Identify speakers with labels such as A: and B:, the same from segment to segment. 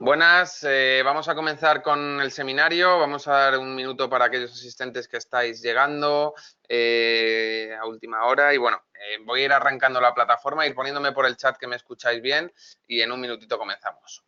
A: Buenas, vamos a comenzar con el seminario. Vamos a dar un minuto para aquellos asistentes que estáis llegando a última hora. Y bueno, voy a ir arrancando la plataforma, ir poniéndome por el chat que me escucháis bien y en un minutito comenzamos.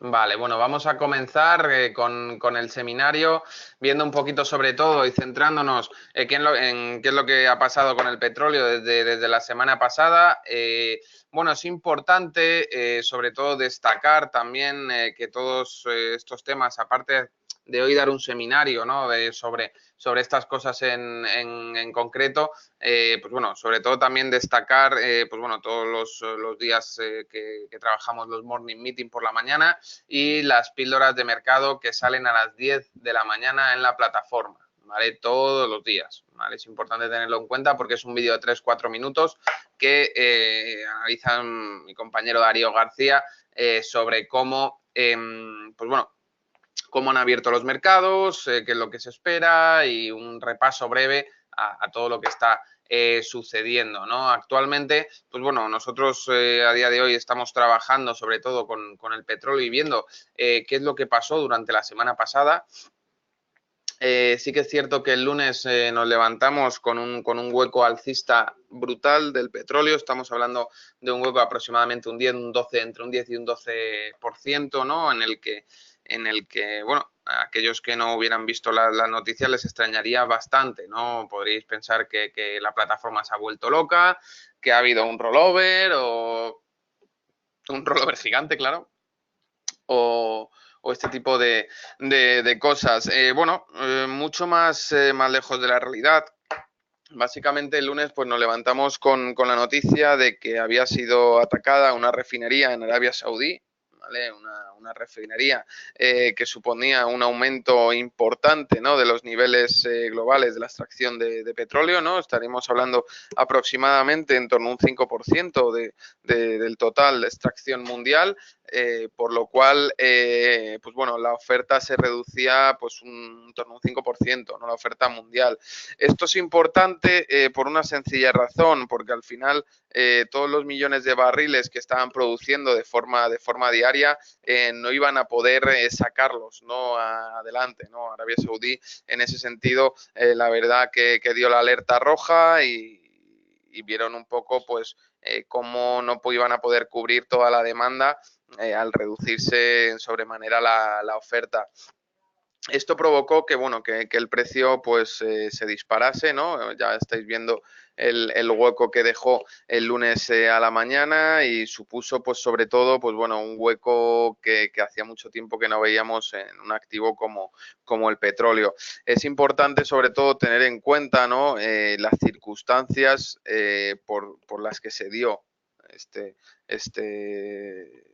A: Vale, bueno, vamos a comenzar con el seminario, viendo un poquito sobre todo y centrándonos en qué es lo que ha pasado con el petróleo desde la semana pasada. Bueno, es importante sobre todo destacar también que todos estos temas, aparte de hoy dar un seminario, ¿no? sobre estas cosas en concreto, pues bueno, sobre todo también destacar, pues bueno, todos los días que trabajamos los morning meeting por la mañana y las píldoras de mercado que salen a las 10 de la mañana en la plataforma, ¿vale? Todos los días, ¿vale? Es importante tenerlo en cuenta porque es un vídeo de 3-4 minutos que analiza mi compañero Darío García sobre cómo, pues bueno, cómo han abierto los mercados, qué es lo que se espera y un repaso breve a todo lo que está sucediendo, ¿no? Actualmente, pues bueno, nosotros a día de hoy estamos trabajando sobre todo con el petróleo y viendo qué es lo que pasó durante la semana pasada. Sí que es cierto que el lunes nos levantamos con un hueco alcista brutal del petróleo. Estamos hablando de un hueco de aproximadamente un 10, un 12, entre un 10 y un 12%, ¿no? En el que, bueno, a aquellos que no hubieran visto las noticias les extrañaría bastante, ¿no? Podríais pensar que la plataforma se ha vuelto loca, que ha habido un rollover o un rollover gigante, claro, o este tipo de cosas. Bueno, mucho más lejos de la realidad. Básicamente el lunes pues nos levantamos con la noticia de que había sido atacada una refinería en Arabia Saudí, ¿vale? Una refinería que suponía un aumento importante, ¿no? De los niveles globales de la extracción de petróleo, ¿no? Estaríamos hablando aproximadamente en torno a un 5% del total de extracción mundial, por lo cual, pues bueno, la oferta se reducía pues en torno a un 5%, ¿no? La oferta mundial. Esto es importante por una sencilla razón, porque al final todos los millones de barriles que estaban produciendo de forma diaria no iban a poder sacarlos, ¿no? Adelante, ¿no? Arabia Saudí en ese sentido, la verdad que dio la alerta roja y vieron un poco pues cómo no iban a poder cubrir toda la demanda al reducirse en sobremanera la oferta. Esto provocó que, bueno, que el precio pues se disparase, ¿no? Ya estáis viendo el hueco que dejó el lunes a la mañana y supuso pues sobre todo pues bueno un hueco que hacía mucho tiempo que no veíamos en un activo como el petróleo. Es importante sobre todo tener en cuenta, ¿no? Las circunstancias por las que se dio este, este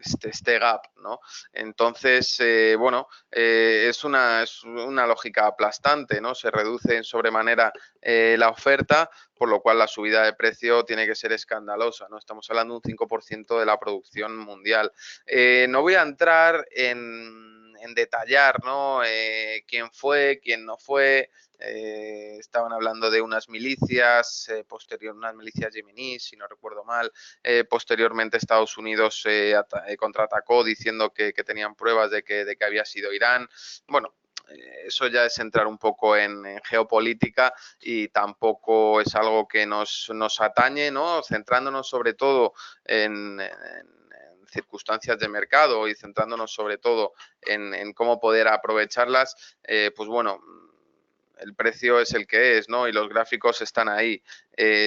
A: este gap, ¿no? Entonces, bueno, es una lógica aplastante, ¿no? Se reduce en sobremanera la oferta, por lo cual la subida de precio tiene que ser escandalosa, ¿no? Estamos hablando de un 5% de la producción mundial. No voy a entrar en detallar, ¿no? Quién fue, quién no fue. Estaban hablando de unas milicias, unas milicias yemeníes, si no recuerdo mal. Posteriormente Estados Unidos contraatacó diciendo que tenían pruebas de que había sido Irán. Bueno, eso ya es entrar un poco en geopolítica y tampoco es algo que nos atañe, ¿no? Centrándonos sobre todo en circunstancias de mercado y centrándonos sobre todo en cómo poder aprovecharlas, pues bueno, el precio es el que es, ¿no? Y los gráficos están ahí.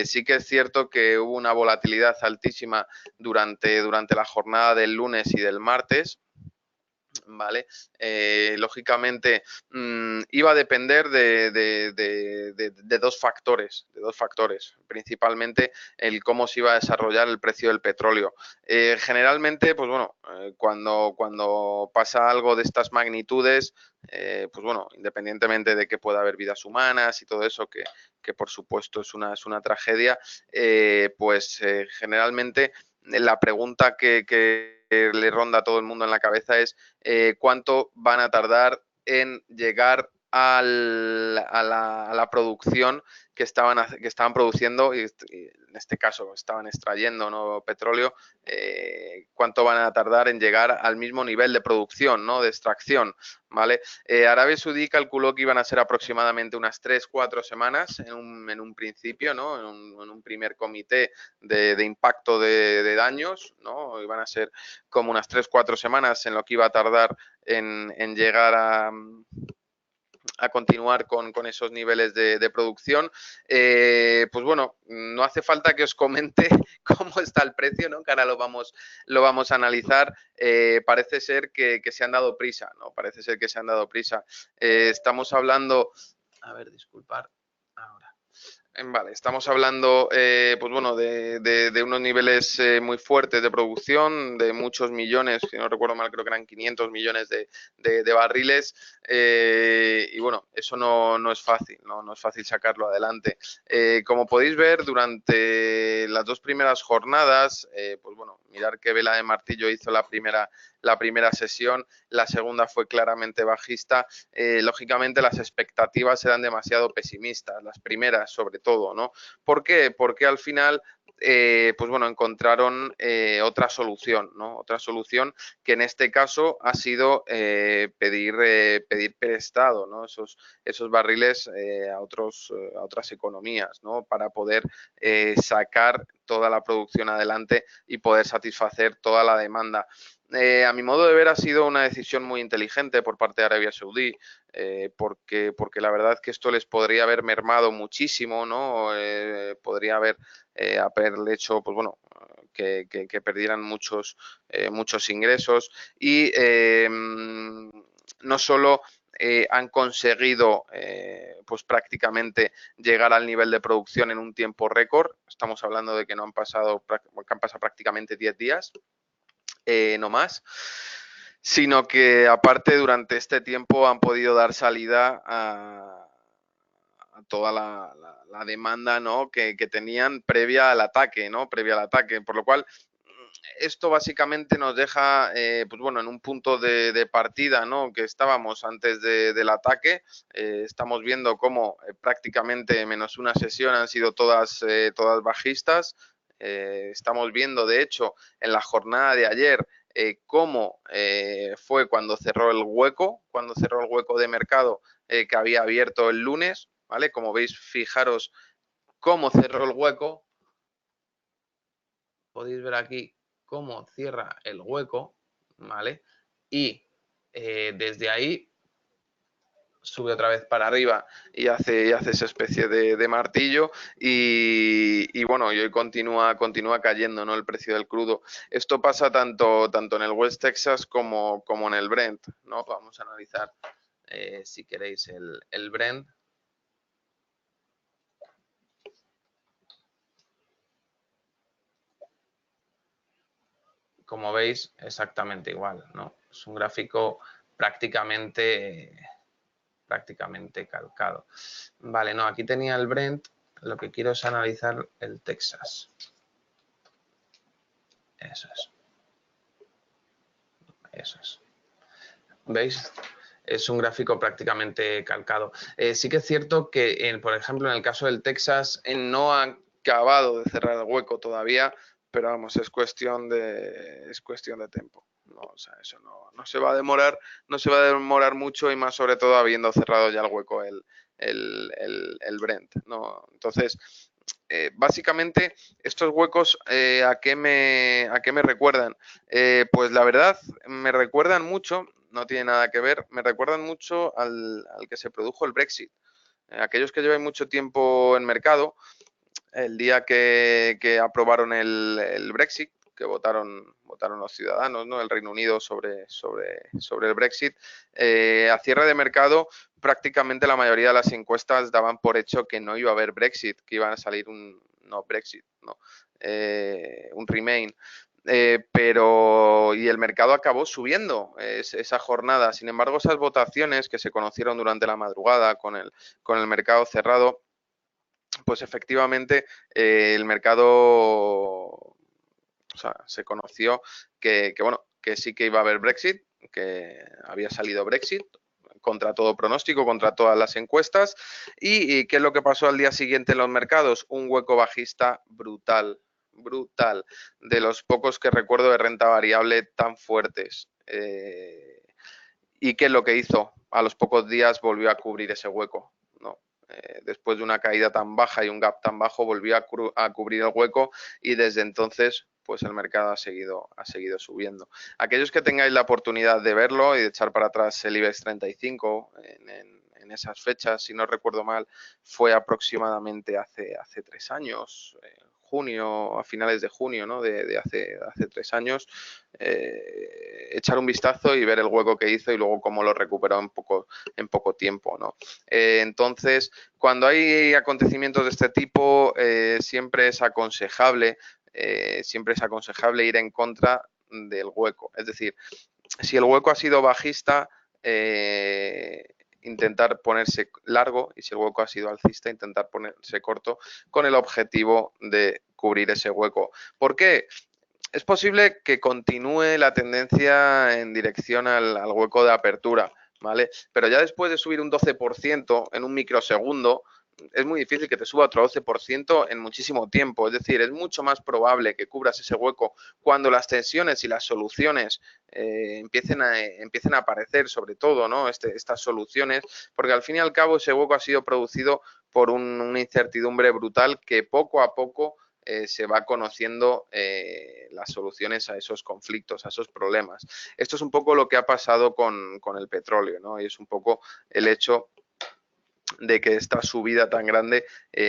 A: Sí que es cierto que hubo una volatilidad altísima durante la jornada del lunes y del martes, ¿vale? Lógicamente iba a depender de dos factores, principalmente el cómo se iba a desarrollar el precio del petróleo. Generalmente, pues bueno, cuando pasa algo de estas magnitudes, pues bueno, independientemente de que pueda haber vidas humanas y todo eso, que por supuesto es una tragedia, pues generalmente la pregunta que le ronda a todo el mundo en la cabeza es cuánto van a tardar en llegar a la producción que estaban produciendo y en este caso estaban extrayendo, ¿no?, petróleo, cuánto van a tardar en llegar al mismo nivel de producción, ¿no?, de extracción, ¿vale? Arabia Saudí calculó que iban a ser aproximadamente unas 3-4 semanas en un principio, ¿no?, en un primer comité de impacto de daños, ¿no? Iban a ser como unas 3-4 semanas en lo que iba a tardar en llegar a continuar con esos niveles de producción. Pues bueno, no hace falta que os comente cómo está el precio, ¿no?, que ahora lo vamos a analizar. Parece ser que se han dado prisa, ¿no? Parece ser que se han dado prisa. Estamos hablando... A ver, disculpar. Ahora. Vale, estamos hablando pues bueno, de unos niveles muy fuertes de producción, de muchos millones, si no recuerdo mal, creo que eran 500 millones de barriles, y bueno, eso no es fácil, no es fácil sacarlo adelante. Como podéis ver, durante las dos primeras jornadas, pues bueno, mirar qué vela de martillo hizo la primera sesión, la segunda fue claramente bajista. Lógicamente las expectativas eran demasiado pesimistas, las primeras sobre todo, ¿no? ¿Por qué? Porque al final pues bueno, encontraron otra solución, ¿no? Otra solución que en este caso ha sido pedir prestado, ¿no?, esos barriles a otras economías, ¿no?, para poder sacar toda la producción adelante y poder satisfacer toda la demanda. A mi modo de ver ha sido una decisión muy inteligente por parte de Arabia Saudí, porque la verdad que esto les podría haber mermado muchísimo, ¿no? Podría haberle hecho, pues bueno, que perdieran muchos ingresos y no solo han conseguido pues prácticamente llegar al nivel de producción en un tiempo récord. Estamos hablando de que han pasado prácticamente 10 días, no más, sino que aparte durante este tiempo han podido dar salida a toda la demanda, ¿no?, que tenían previa al ataque, ¿no? Por lo cual esto básicamente nos deja pues bueno, en un punto de partida, ¿no?, que estábamos antes del ataque. Estamos viendo cómo prácticamente menos una sesión han sido todas bajistas. Estamos viendo, de hecho, en la jornada de ayer cómo fue cuando cerró el hueco de mercado que había abierto el lunes, ¿vale? Como veis, fijaros cómo cerró el hueco. Podéis ver aquí cómo cierra el hueco, ¿vale? Y desde ahí sube otra vez para arriba y hace esa especie de martillo y bueno, y hoy continúa cayendo, ¿no?, el precio del crudo. Esto pasa tanto en el West Texas como en el Brent, ¿no? Vamos a analizar, si queréis, el Brent. Como veis, exactamente igual, ¿no? Es un gráfico prácticamente calcado. Vale, no, aquí tenía el Brent, lo que quiero es analizar el Texas. Eso es. ¿Veis? Es un gráfico prácticamente calcado. Sí que es cierto que, por ejemplo, en el caso del Texas, no ha acabado de cerrar el hueco todavía, pero vamos, es cuestión de tiempo. No, o sea, eso no se va a demorar, no se va a demorar mucho y más sobre todo habiendo cerrado ya el hueco el Brent, ¿no? Entonces, básicamente, estos huecos, ¿a qué me recuerdan? Pues la verdad, me recuerdan mucho, no tiene nada que ver, me recuerdan mucho al que se produjo el Brexit. Aquellos que llevan mucho tiempo en mercado, el día que aprobaron el Brexit, que votaron los ciudadanos, ¿no? El Reino Unido sobre el Brexit, a cierre de mercado prácticamente la mayoría de las encuestas daban por hecho que no iba a haber Brexit, que iban a salir un Remain. Y el mercado acabó subiendo esa jornada. Sin embargo, esas votaciones que se conocieron durante la madrugada con el mercado cerrado, pues efectivamente el mercado, o sea, se conoció que sí que iba a haber Brexit, que había salido Brexit contra todo pronóstico, contra todas las encuestas. ¿Y qué es lo que pasó al día siguiente en los mercados? Un hueco bajista brutal, de los pocos que recuerdo de renta variable tan fuertes. ¿Y qué es lo que hizo? A los pocos días volvió a cubrir ese hueco, ¿no? Después de una caída tan baja y un gap tan bajo, volvió a cubrir el hueco y desde entonces pues el mercado ha seguido subiendo. Aquellos que tengáis la oportunidad de verlo y de echar para atrás el IBEX 35 en esas fechas, si no recuerdo mal, fue aproximadamente hace 3 años, junio, a finales de junio, ¿no? de hace 3 años, echar un vistazo y ver el hueco que hizo y luego cómo lo recuperó en poco tiempo, ¿no? Entonces, cuando hay acontecimientos de este tipo, siempre es aconsejable ir en contra del hueco. Es decir, si el hueco ha sido bajista, intentar ponerse largo, y si el hueco ha sido alcista, intentar ponerse corto con el objetivo de cubrir ese hueco. ¿Por qué? Es posible que continúe la tendencia en dirección al hueco de apertura, ¿vale? Pero ya después de subir un 12% en un microsegundo, es muy difícil que te suba otro 12% en muchísimo tiempo. Es decir, es mucho más probable que cubras ese hueco cuando las tensiones y las soluciones empiecen a aparecer, sobre todo, ¿no? Estas soluciones, porque al fin y al cabo ese hueco ha sido producido por una incertidumbre brutal que poco a poco se va conociendo las soluciones a esos conflictos, a esos problemas. Esto es un poco lo que ha pasado con el petróleo, ¿no? Y es un poco el hecho de que esta subida tan grande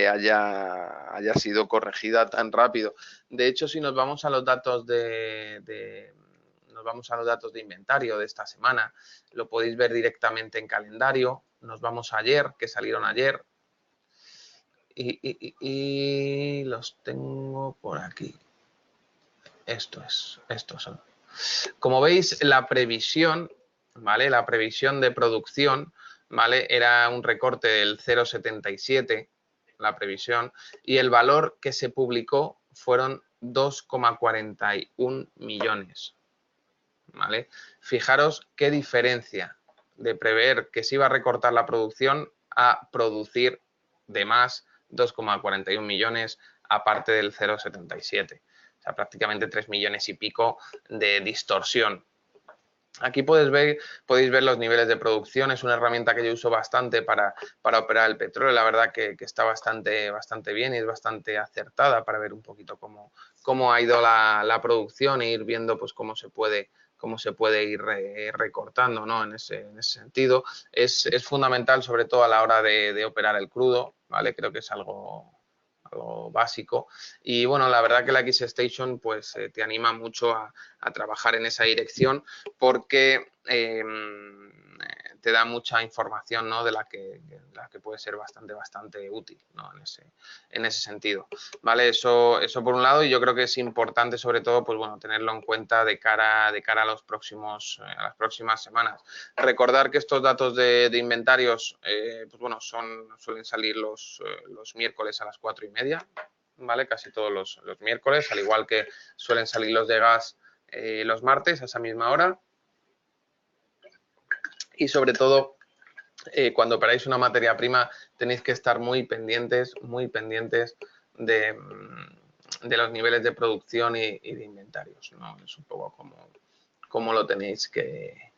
A: haya sido corregida tan rápido. De hecho, si nos vamos a los datos nos vamos a los datos de inventario de esta semana, lo podéis ver directamente en calendario. Nos vamos a ayer, que salieron ayer, y los tengo por aquí. Estos son. Como veis, la previsión, ¿vale? La previsión de producción, ¿vale? Era un recorte del 0,77, la previsión, y el valor que se publicó fueron 2,41 millones, ¿vale? Fijaros qué diferencia de prever que se iba a recortar la producción a producir de más 2,41 millones aparte del 0,77. O sea, prácticamente 3 millones y pico de distorsión. Aquí podéis ver los niveles de producción. Es una herramienta que yo uso bastante para operar el petróleo. La verdad que está bastante bien y es bastante acertada para ver un poquito cómo ha ido la producción e ir viendo pues cómo se puede ir recortando, ¿no? En ese sentido. Es fundamental, sobre todo a la hora de operar el crudo, ¿vale? Creo que es algo básico. Y bueno, la verdad que la X-Station pues te anima mucho a trabajar en esa dirección porque te da mucha información, ¿no? de la que puede ser bastante útil, ¿no? en ese sentido, ¿vale? Eso por un lado, y yo creo que es importante sobre todo pues bueno, tenerlo en cuenta de cara a las próximas semanas. Recordar que estos datos de inventarios pues bueno, suelen salir los miércoles a las 4:30, ¿vale? Casi todos los miércoles, al igual que suelen salir los de gas los martes a esa misma hora. Y sobre todo, cuando operáis una materia prima, tenéis que estar muy pendientes de los niveles de producción y de inventarios, ¿no? Es un poco cómo lo tenéis que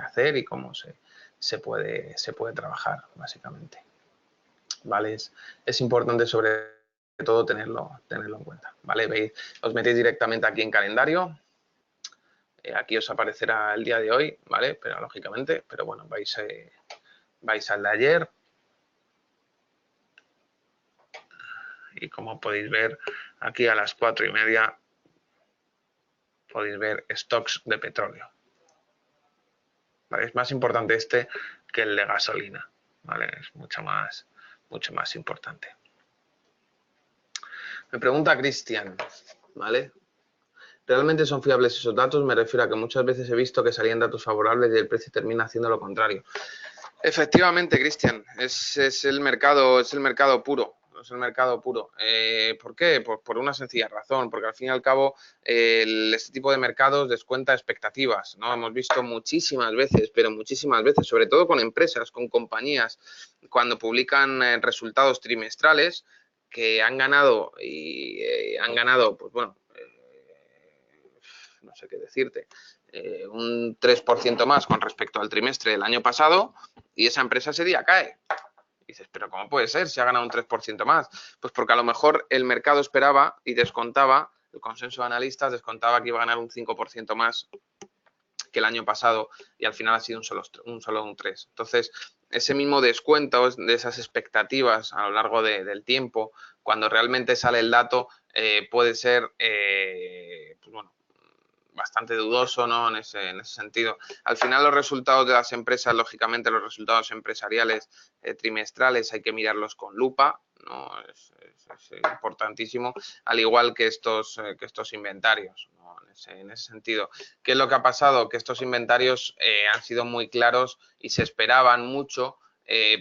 A: hacer y cómo se puede trabajar, básicamente. ¿Vale? Es importante sobre todo tenerlo en cuenta, ¿vale? Veis, os metéis directamente aquí en calendario. Aquí os aparecerá el día de hoy, ¿vale? Pero lógicamente, pero bueno, vais al de ayer. Y como podéis ver, aquí a las 4:30 podéis ver stocks de petróleo. ¿Vale? Es más importante este que el de gasolina, ¿vale? Es mucho más importante. Me pregunta Cristian, ¿vale? ¿Realmente son fiables esos datos? Me refiero a que muchas veces he visto que salían datos favorables y el precio termina haciendo lo contrario. Efectivamente, Cristian, es el mercado puro. Es el mercado puro. ¿Por qué? Por una sencilla razón, porque al fin y al cabo este tipo de mercados descuenta expectativas, ¿no? Hemos visto muchísimas veces, pero muchísimas veces, sobre todo con empresas, con compañías, cuando publican resultados trimestrales que han ganado pues bueno, no sé qué decirte, un 3% más con respecto al trimestre del año pasado y esa empresa ese día cae. Y dices, pero ¿cómo puede ser si ha ganado un 3% más? Pues porque a lo mejor el mercado esperaba y descontaba, el consenso de analistas descontaba que iba a ganar un 5% más que el año pasado y al final ha sido un 3. Entonces, ese mismo descuento de esas expectativas a lo largo del tiempo, cuando realmente sale el dato, puede ser, pues bueno, bastante dudoso, ¿no? En ese sentido. Al final los resultados de las empresas, lógicamente los resultados empresariales trimestrales hay que mirarlos con lupa, ¿no? Es importantísimo, al igual que estos inventarios, ¿no? En ese sentido. ¿Qué es lo que ha pasado? Que estos inventarios han sido muy claros y se esperaban mucho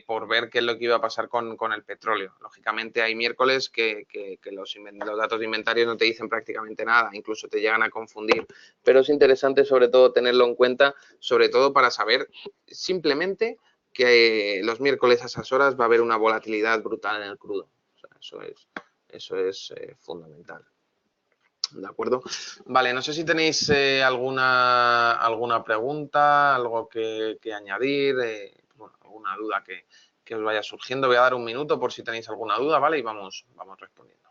A: por ver qué es lo que iba a pasar con el petróleo. Lógicamente hay miércoles que los datos de inventarios no te dicen prácticamente nada, incluso te llegan a confundir, pero es interesante sobre todo tenerlo en cuenta, sobre todo para saber simplemente que los miércoles a esas horas va a haber una volatilidad brutal en el crudo. O sea, eso es fundamental. ¿De acuerdo? Vale, no sé si tenéis alguna pregunta, algo que añadir, bueno, alguna duda que os vaya surgiendo. Voy a dar un minuto por si tenéis alguna duda, ¿vale? Y vamos respondiendo.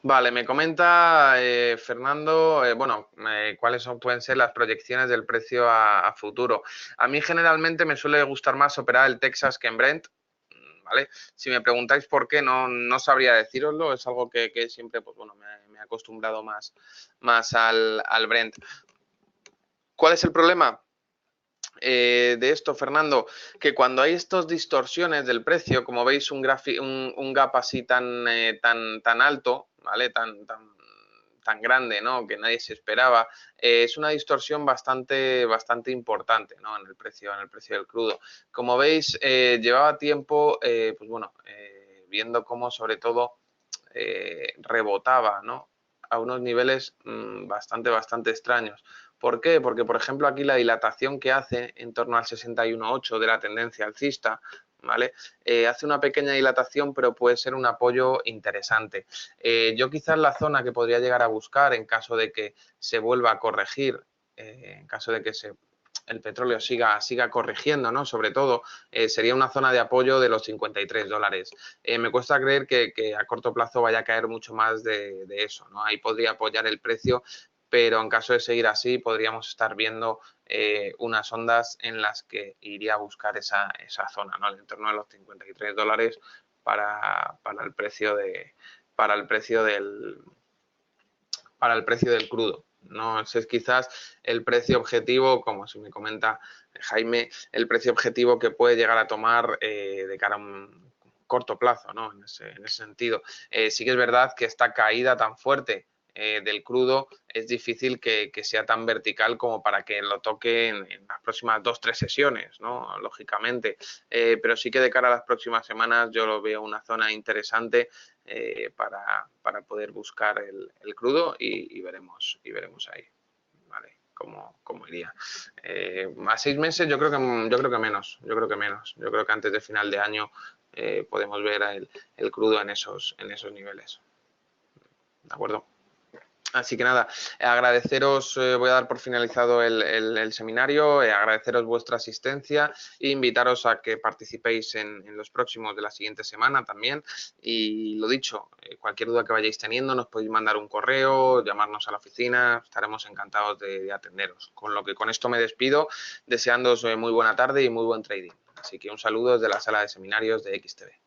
A: Vale, me comenta Fernando, bueno, cuáles pueden ser las proyecciones del precio a futuro. A mí generalmente me suele gustar más operar el Texas que en Brent, ¿vale? Si me preguntáis por qué, no sabría decíroslo, es algo que siempre, pues bueno, me he acostumbrado más al Brent. ¿Cuál es el problema? De esto, Fernando, que cuando hay estas distorsiones del precio, como veis un gap así tan alto, ¿vale? Tan grande, ¿no? Que nadie se esperaba, es una distorsión bastante importante, ¿no? En el precio del crudo. Como veis, llevaba tiempo, pues bueno, viendo cómo sobre todo rebotaba, ¿no? A unos niveles bastante extraños. ¿Por qué? Porque, por ejemplo, aquí la dilatación que hace en torno al 61,8 de la tendencia alcista, ¿vale? Hace una pequeña dilatación, pero puede ser un apoyo interesante. Yo quizás la zona que podría llegar a buscar en caso de que se vuelva a corregir, en caso de que el petróleo siga corrigiendo, ¿no? Sobre todo, sería una zona de apoyo de los $53. Me cuesta creer que a corto plazo vaya a caer mucho más de eso, ¿no? Ahí podría apoyar el precio, pero en caso de seguir así podríamos estar viendo unas ondas en las que iría a buscar esa zona, ¿no? En torno a los $53 para el precio del crudo. No ese es quizás el precio objetivo, como si me comenta Jaime, el precio objetivo que puede llegar a tomar de cara a un corto plazo, ¿no? En ese sentido. Sí que es verdad que esta caída tan fuerte del crudo es difícil que sea tan vertical como para que lo toque en las próximas 2-3 sesiones, ¿no? Lógicamente. Pero sí que de cara a las próximas semanas yo lo veo una zona interesante para poder buscar el crudo y veremos ahí, ¿vale? Cómo iría. A 6 meses yo creo que menos. Yo creo que antes de final de año podemos ver el crudo en esos niveles. ¿De acuerdo? Así que nada, agradeceros, voy a dar por finalizado el seminario, agradeceros vuestra asistencia e invitaros a que participéis en los próximos de la siguiente semana también. Y lo dicho, cualquier duda que vayáis teniendo nos podéis mandar un correo, llamarnos a la oficina, estaremos encantados de atenderos. Con esto me despido, deseándoos muy buena tarde y muy buen trading. Así que un saludo desde la sala de seminarios de XTB.